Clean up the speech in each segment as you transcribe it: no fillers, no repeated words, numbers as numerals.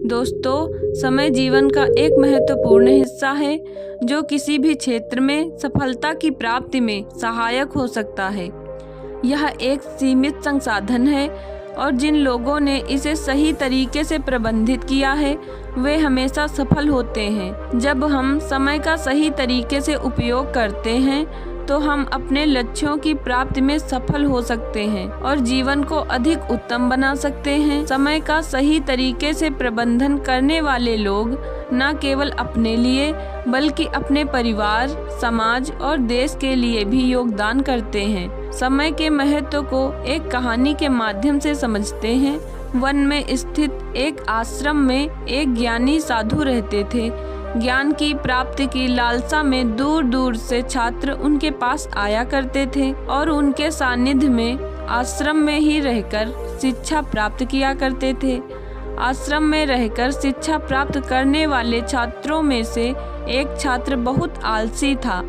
दोस्तों, समय जीवन का एक महत्वपूर्ण हिस्सा है जो किसी भी क्षेत्र में सफलता की प्राप्ति में सहायक हो सकता है। यह एक सीमित संसाधन है और जिन लोगों ने इसे सही तरीके से प्रबंधित किया है वे हमेशा सफल होते हैं। जब हम समय का सही तरीके से उपयोग करते हैं तो हम अपने लक्ष्यों की प्राप्ति में सफल हो सकते हैं और जीवन को अधिक उत्तम बना सकते हैं। समय का सही तरीके से प्रबंधन करने वाले लोग न केवल अपने लिए बल्कि अपने परिवार, समाज और देश के लिए भी योगदान करते हैं। समय के महत्व को एक कहानी के माध्यम से समझते हैं। वन में स्थित एक आश्रम में एक ज्ञानी साधु रहते थे। ज्ञान की प्राप्ति की लालसा में दूर दूर से छात्र उनके पास आया करते थे और उनके सानिध्य में आश्रम में ही रहकर शिक्षा प्राप्त किया करते थे। आश्रम में रहकर शिक्षा प्राप्त करने वाले छात्रों में से एक छात्र बहुत आलसी था।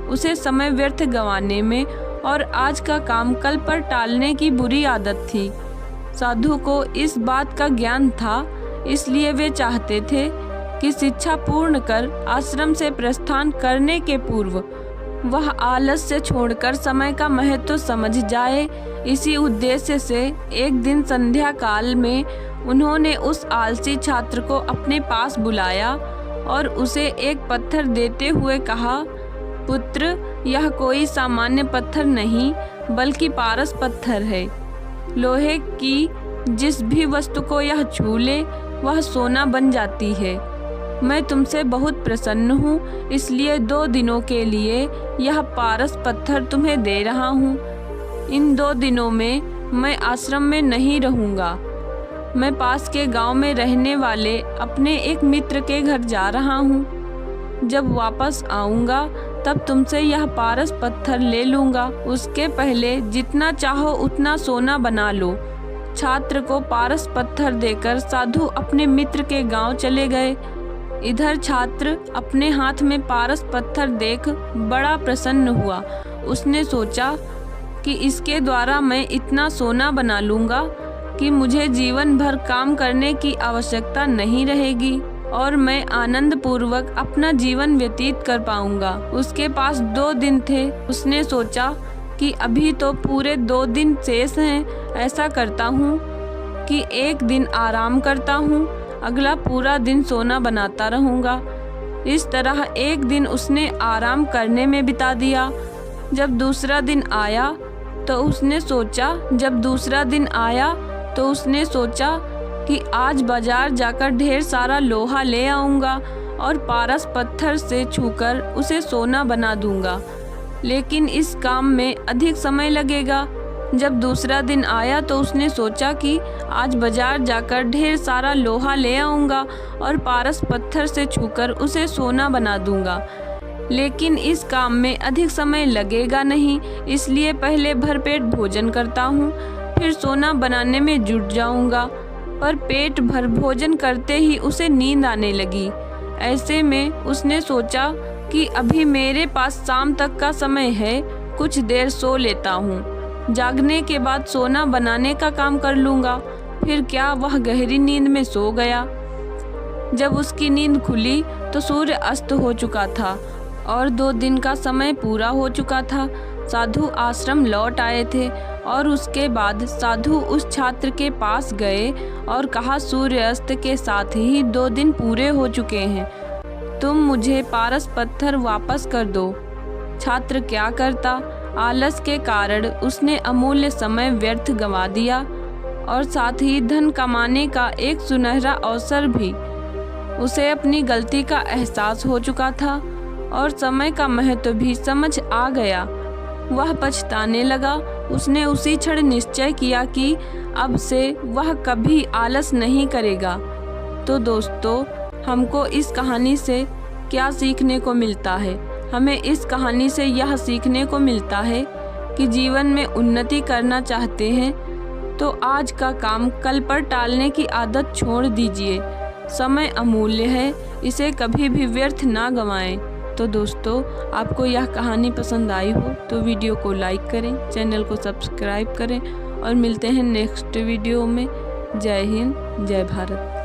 उसे समय व्यर्थ गंवाने में और आज का काम कल पर टालने की बुरी आदत थी। साधु को इस बात का ज्ञान था, इसलिए वे चाहते थे कि शिक्षा पूर्ण कर आश्रम से प्रस्थान करने के पूर्व वह आलस्य छोड़कर समय का महत्व समझ जाए। इसी उद्देश्य से एक दिन संध्या काल में उन्होंने उस आलसी छात्र को अपने पास बुलाया और उसे एक पत्थर देते हुए कहा, पुत्र, यह कोई सामान्य पत्थर नहीं बल्कि पारस पत्थर है। लोहे की जिस भी वस्तु को यह छू ले वह सोना बन जाती है। मैं तुमसे बहुत प्रसन्न हूँ, इसलिए 2 दिनों के लिए यह पारस पत्थर तुम्हें दे रहा हूँ। इन 2 दिनों में मैं आश्रम में नहीं रहूँगा। मैं पास के गांव में रहने वाले अपने एक मित्र के घर जा रहा हूँ। जब वापस आऊँगा तब तुमसे यह पारस पत्थर ले लूँगा। उसके पहले जितना चाहो उतना सोना बना लो। छात्र को पारस पत्थर देकर साधु अपने मित्र के गांव चले गए। इधर छात्र अपने हाथ में पारस पत्थर देख बड़ा प्रसन्न हुआ। उसने सोचा कि इसके द्वारा मैं इतना सोना बना लूँगा कि मुझे जीवन भर काम करने की आवश्यकता नहीं रहेगी और मैं आनंद पूर्वक अपना जीवन व्यतीत कर पाऊँगा। उसके पास 2 दिन थे। उसने सोचा कि अभी तो पूरे 2 दिन शेष हैं। ऐसा करता हूँ कि एक दिन आराम करता हूँ, अगला पूरा दिन सोना बनाता रहूँगा। इस तरह एक दिन उसने आराम करने में बिता दिया। जब दूसरा दिन आया तो उसने सोचा कि आज बाजार जाकर ढेर सारा लोहा ले आऊँगा और पारस पत्थर से छूकर उसे सोना बना दूँगा, लेकिन इस काम में अधिक समय लगेगा। जब दूसरा दिन आया तो उसने सोचा कि आज बाजार जाकर ढेर सारा लोहा ले आऊँगा और पारस पत्थर से छूकर उसे सोना बना दूँगा, लेकिन इस काम में अधिक समय लगेगा नहीं, इसलिए पहले भरपेट भोजन करता हूँ, फिर सोना बनाने में जुट जाऊँगा। पर पेट भर भोजन करते ही उसे नींद आने लगी। ऐसे में उसने सोचा कि अभी मेरे पास शाम तक का समय है, कुछ देर सो लेता हूँ। जागने के बाद सोना बनाने का काम कर लूँगा। फिर क्या, वह गहरी नींद में सो गया। जब उसकी नींद खुली तो सूर्य अस्त हो चुका था और 2 दिन का समय पूरा हो चुका था। साधु आश्रम लौट आए थे और उसके बाद साधु उस छात्र के पास गए और कहा, सूर्यास्त के साथ ही 2 दिन पूरे हो चुके हैं, तुम मुझे पारस पत्थर वापस कर दो। छात्र क्या करता, आलस के कारण उसने अमूल्य समय व्यर्थ गंवा दिया और साथ ही धन कमाने का एक सुनहरा अवसर भी। उसे अपनी गलती का एहसास हो चुका था और समय का महत्व भी समझ आ गया। वह पछताने लगा। उसने उसी क्षण निश्चय किया कि अब से वह कभी आलस नहीं करेगा। तो दोस्तों, हमको इस कहानी से क्या सीखने को मिलता है? हमें इस कहानी से यह सीखने को मिलता है कि जीवन में उन्नति करना चाहते हैं तो आज का काम कल पर टालने की आदत छोड़ दीजिए। समय अमूल्य है, इसे कभी भी व्यर्थ ना गंवाएं। तो दोस्तों, आपको यह कहानी पसंद आई हो तो वीडियो को लाइक करें, चैनल को सब्सक्राइब करें और मिलते हैं नेक्स्ट वीडियो में। जय हिंद, जय भारत।